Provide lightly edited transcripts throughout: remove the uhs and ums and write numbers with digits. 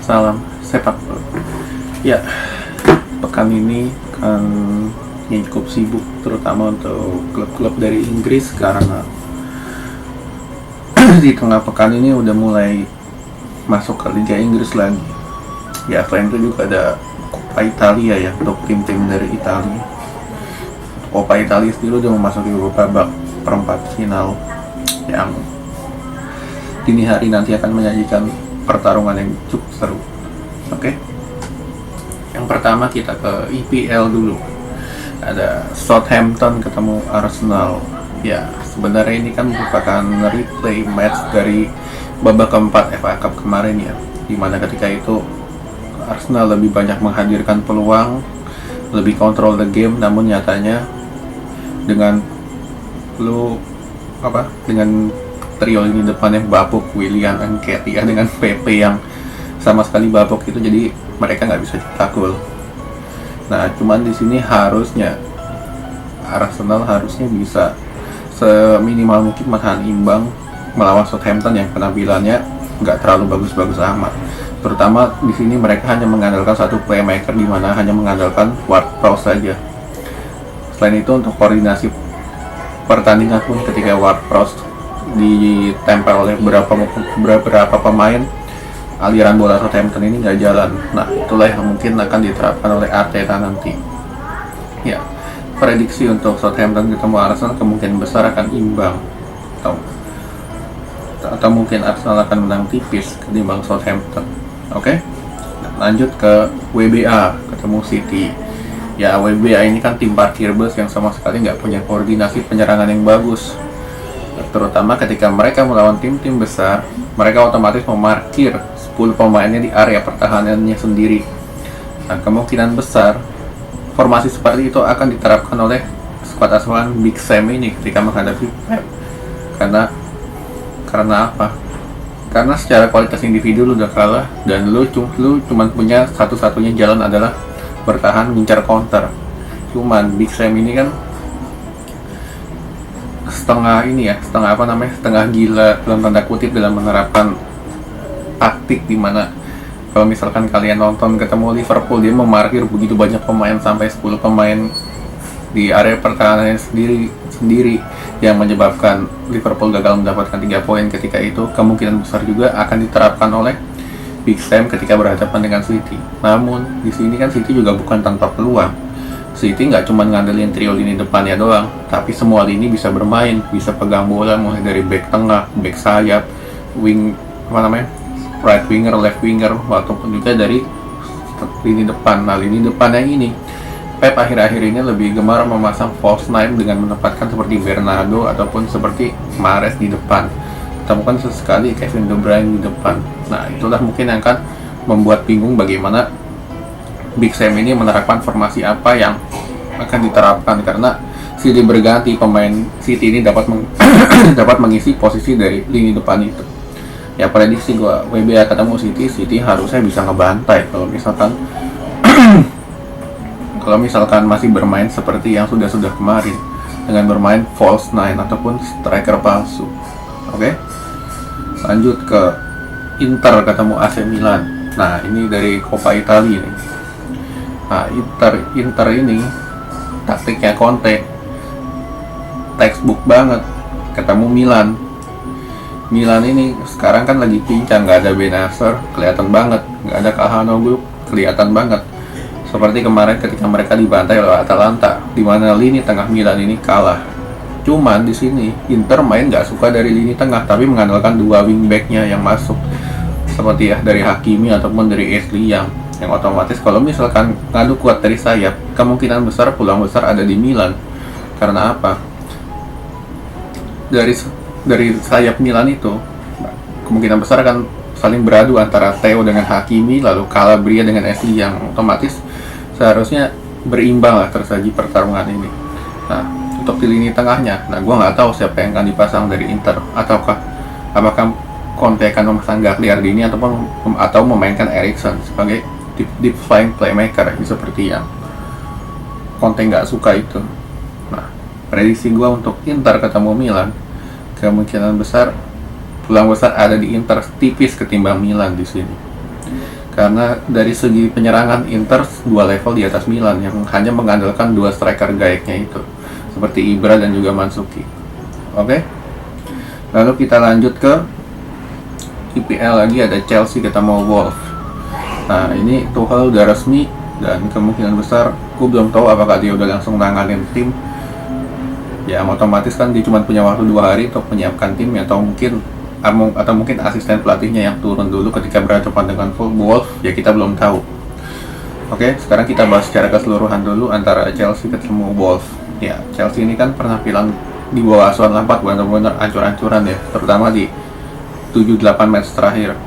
salam sepak bola. Ya, pekan ini kan yang cukup sibuk, terutama untuk klub-klub dari Inggris karena di tengah pekan ini udah mulai masuk ke Liga Inggris lagi. Ya, selain itu juga ada Coppa Italia ya, untuk tim-tim dari Italia. Coppa Italia sendiri udah memasuki babak perempat final yang dini hari nanti akan menyajikan pertarungan yang cukup seru. Oke. Yang pertama kita ke EPL dulu. Ada Southampton ketemu Arsenal. Ya, sebenarnya ini kan merupakan replay match dari babak keempat FA Cup kemarin ya, dimana ketika itu Arsenal lebih banyak menghadirkan peluang, lebih kontrol the game, namun nyatanya dengan dengan trio ini depannya Bapuk, Willian, dan Nketiah dengan PP yang sama sekali bapuk itu, jadi mereka nggak bisa cetak gol. Nah, cuman di sini harusnya Arsenal bisa seminimal mungkin menahan imbang melawan Southampton yang penampilannya nggak terlalu bagus-bagus amat. Terutama di sini mereka hanya mengandalkan satu playmaker, di mana hanya mengandalkan Ward-Prowse saja. Selain itu untuk koordinasi pertandingan pun ketika Ward-Prowse ditempel oleh beberapa pemain, aliran bola Southampton ini nggak jalan. Nah, itulah yang mungkin akan diterapkan oleh Arteta nanti. Ya, prediksi untuk Southampton ketemu Arsenal kemungkinan besar akan imbang, atau mungkin Arsenal akan menang tipis ketimbang Southampton. Oke? Lanjut ke WBA ketemu City. Ya, WBA ini kan tim parkir bus yang sama sekali nggak punya koordinasi penyerangan yang bagus. Terutama ketika mereka melawan tim-tim besar, mereka otomatis memarkir 10 pemainnya di area pertahanannya sendiri. Nah, kemungkinan besar formasi seperti itu akan diterapkan oleh skuad asuhan Big Sam ini ketika menghadapi Pep. Karena apa? Karena secara kualitas individu lu udah kalah, dan lu cuma punya satu-satunya jalan adalah bertahan ngincar counter. Cuman Big Sam ini kan setengah gila dalam tanda kutip dalam menerapkan taktik, dimana kalau misalkan kalian nonton ketemu Liverpool, dia memarkir begitu banyak pemain sampai 10 pemain di area pertahanan sendiri yang menyebabkan Liverpool gagal mendapatkan 3 poin ketika itu. Kemungkinan besar juga akan diterapkan oleh Big Sam ketika berhadapan dengan City. Namun di sini kan City juga bukan tanpa peluang. City nggak cuma ngandelin trio lini depannya doang, tapi semua lini bisa bermain, bisa pegang bola mulai dari back tengah, back sayap, right winger, left winger, ataupun juga dari lini depan. Nah, lini depannya ini Pep akhir-akhir ini lebih gemar memasang false nine dengan menempatkan seperti Bernardo ataupun seperti Mahrez di depan. Temukan sesekali Kevin De Bruyne di depan. Nah, itulah mungkin yang akan membuat bingung bagaimana Big Sam ini menerapkan formasi apa yang akan diterapkan, karena silih berganti pemain City ini dapat mengisi posisi dari lini depan itu. Ya, prediksi gua WBA ketemu City harusnya bisa ngebantai kalau misalkan masih bermain seperti yang sudah kemarin dengan bermain false nine ataupun striker palsu. Oke? Lanjut ke Inter ketemu AC Milan. Nah, ini dari Coppa Italia nih. Nah, Inter ini taktiknya Conte textbook banget ketemu Milan ini sekarang kan lagi pincang, nggak ada Benacer kelihatan banget, nggak ada Calhanoglu kelihatan banget, seperti kemarin ketika mereka dibantai oleh Atalanta, di mana lini tengah Milan ini kalah. Cuman di sini Inter main nggak suka dari lini tengah, tapi mengandalkan 2 wingbacknya yang masuk, seperti ya dari Hakimi ataupun dari Ashley yang otomatis kalau misalkan ngadu kuat dari sayap, kemungkinan besar peluang besar ada di Milan. Karena apa? Dari sayap Milan itu kemungkinan besar akan saling beradu antara Theo dengan Hakimi, lalu Calabria dengan Ashley, yang otomatis seharusnya berimbang lah tersaji pertarungan ini. Nah, untuk di lini tengahnya, gue nggak tahu siapa yang akan dipasang dari Inter, apakah Conte akan memasang Gagliardini atau memainkan Eriksen sebagai deep flying playmaker, seperti yang Conte nggak suka itu. Nah, prediksi gue untuk Inter ketemu Milan, kemungkinan besar peluang besar ada di Inter, tipis ketimbang Milan di sini. Karena dari segi penyerangan Inter 2 level di atas Milan yang hanya mengandalkan 2 striker gaeknya itu, seperti Ibra dan juga Mandzukic. Oke. Lalu kita lanjut ke IPL lagi, ada Chelsea ketemu Wolves. Nah, ini Tuchel udah resmi dan kemungkinan besar aku belum tahu apakah dia udah langsung nanganin tim. Ya otomatis kan dia cuma punya waktu 2 hari untuk menyiapkan tim, atau mungkin asisten pelatihnya yang turun dulu ketika berhadapan dengan Wolves, ya kita belum tahu. Oke, sekarang kita bahas secara keseluruhan dulu antara Chelsea ketemu Wolves. Ya, Chelsea ini kan penampilan di bawah asuhan Lampard benar-benar ancur-ancuran ya, terutama di 7-8 match terakhir,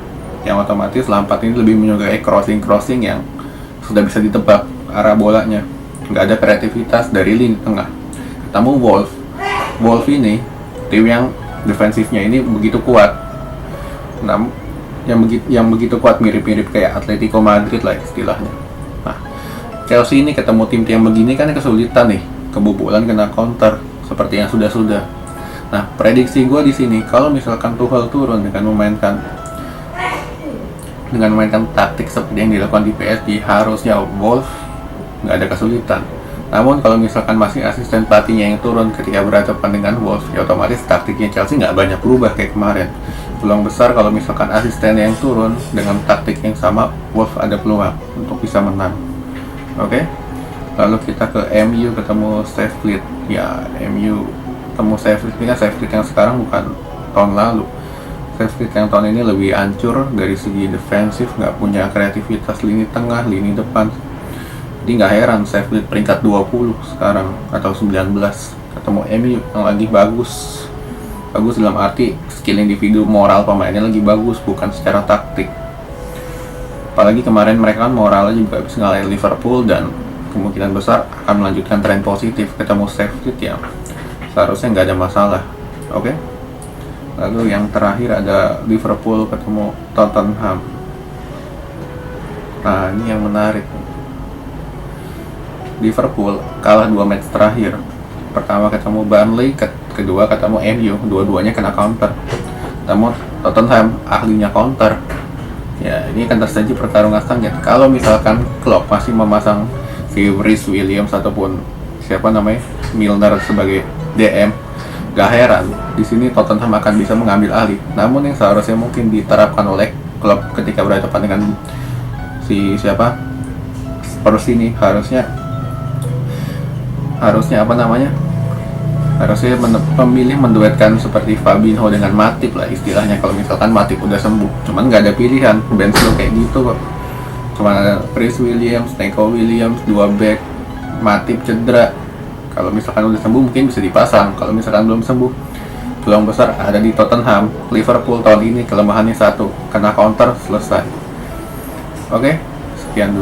yang otomatis Lampard ini lebih menyukai crossing yang sudah bisa ditebak arah bolanya, nggak ada kreativitas dari lini tengah. Ketemu Wolves ini tim yang defensifnya ini begitu kuat, nah, yang begitu kuat mirip-mirip kayak Atletico Madrid lah istilahnya. Nah, Chelsea ini ketemu tim yang begini kan kesulitan nih, kebobolan kena counter seperti yang sudah-sudah. Nah, prediksi gue di sini kalau misalkan Tuchel turun dengan memainkan taktik seperti yang dilakukan di PSG, harusnya Wolves nggak ada kesulitan. Namun kalau misalkan masih asisten pelatihnya yang turun ketika berhadapan dengan Wolves, ya otomatis taktiknya Chelsea nggak banyak berubah kayak kemarin. Peluang besar kalau misalkan asistennya yang turun dengan taktik yang sama, Wolves ada peluang untuk bisa menang. Oke? Lalu kita ke MU ketemu Sheffield. Ya, MU ketemu Sheffield ini kan Sheffield yang sekarang bukan tahun lalu. Sheffield yang tahun ini lebih hancur dari segi defensif, nggak punya kreativitas lini tengah, lini depan. Jadi nggak heran Sheffield peringkat 20 sekarang atau 19 ketemu MU yang lagi bagus dalam arti skill individu, moral pemainnya lagi bagus, bukan secara taktik. Apalagi kemarin mereka kan moralnya juga bisa ngalahin Liverpool dan kemungkinan besar akan melanjutkan tren positif ketemu Sheffield yang seharusnya nggak ada masalah. Oke. Lalu yang terakhir ada Liverpool ketemu Tottenham. Nah, ini yang menarik. Liverpool kalah 2 match terakhir. Pertama ketemu Burnley, kedua ketemu MU, dua-duanya kena counter. Namun Tottenham ahlinya counter. Ya, ini akan terjadi pertarungan sengit. Kalau misalkan Klopp masih memasang si Rhys Williams ataupun siapa namanya Milner sebagai DM, gak heran di sini Tottenham akan bisa mengambil alih. Namun yang seharusnya mungkin diterapkan oleh Klopp ketika berhadapan dengan si siapa Spurs ini harusnya memilih menduetkan seperti Fabinho dengan Matip lah istilahnya. Kalau misalkan Matip udah sembuh, cuman nggak ada pilihan, bench lo kayak gitu kok, cuma ada Rhys Williams, Neco Williams, 2 back, Matip cedera. Kalau misalkan udah sembuh mungkin bisa dipasang, kalau misalkan belum sembuh peluang besar ada di Tottenham. Liverpool tahun ini kelemahannya satu, kena counter selesai. Oke, sekian dulu.